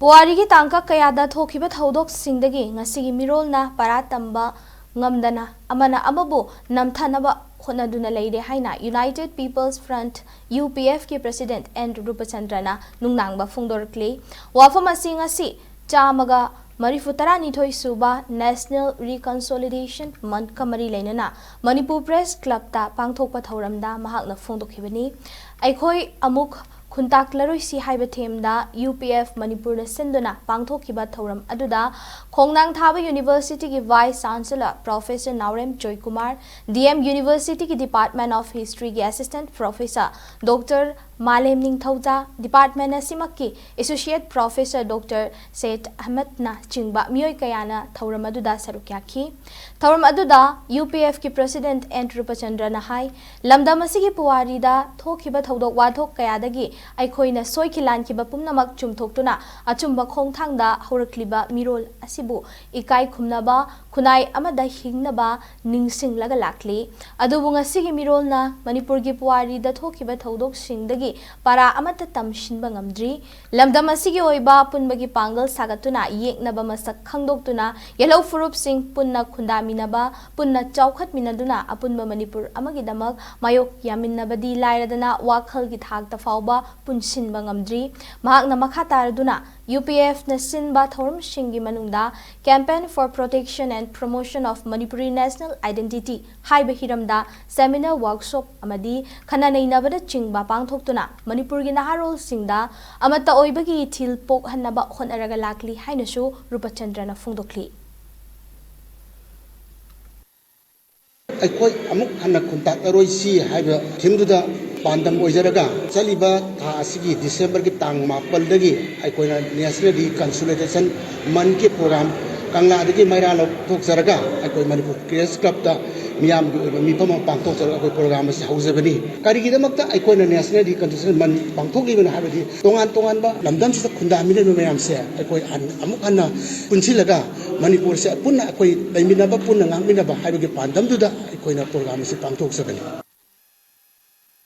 Puwari ki tangka kayada thokiba Thoudok singdagi Ngasigi Meerol na para tamba ngamdana amana amabu namthanaba khonaduna leide haina United People's Front UPF ki President N Rupachandrana nungnangba phungdorkle wafam asi ngasi chamaga Marifutara nithoi suba National Reconciliation Month kamari leinana Manipur Press Club ta pangthokpa thauramda mahakna phungdokhibani aikhoi amuk Khuntak laroi si haiba themda UPF Manipur na senduna pangthokiba thauram aduda Khongnang Thaba University ki Vice Chancellor Professor Naurem Joy Kumar DM University ki Department of History ki Assistant Professor Dr. Malem Ningthauja Department Asimaki Associate Professor Dr. Said Ahmed na chingba mioi kayana thauram aduda sarukyaki thauram aduda UPF ki President N Rupachandra na hai lamdam asigi Puwari da thokiba Thoudok wadhok kayadagi Aikoina soikilan ki bapumnamak chumthoktuna achumba khongthangda haurakliba Meerol asibu ikai khumnaba khunai amada hingnaba ningsinglaga lakli adubu ngasigi Meerol na Manipur gi Puwari da thokiba Thoudok singdagi para amata tamshinba ngamdri lamdam asigi oiba punbagi pangal sagatuna yeknaba masak khangdoktuna yellow furup sing punna khundaminaba punna chawkhat minaduna apunba Manipur amagidamak mayok yaminnabadi lairadana wakhal gi thakta fawba punsin bangamdri mahakna makataraduna UPF na sinba thorum shingi manungda Campaign for Protection and Promotion of Manipuri National Identity haiba hiramda seminar workshop amadi khananai nabada chingba pangthoktuna Manipur gi naharol singda amata oibagi thil pok hanaba khonaraga lakli hainasu Rupachandrana phungdokli aikoi amuk hanna kuntak aroi si haiba thimduda pandam oizaraga chaliba tha asigi December ki tang mapal dagi aikoina National Reconciliation Month ki program kangla dagi mairalo thokjaraga aikoi Manipur Press Club da miyam gi oiba mifam pangthok jaraga akoi program asi haujabani karigi damakta aikoina National Reconciliation Month pangthokibana habadi tongan ba lamdam sida khundamine mayam se aikoi amuk hanna punsilaga Manipur se punna akoi laiminaba punna ngangminaba haibagi pandam duda aikoina program asi pangthok jabani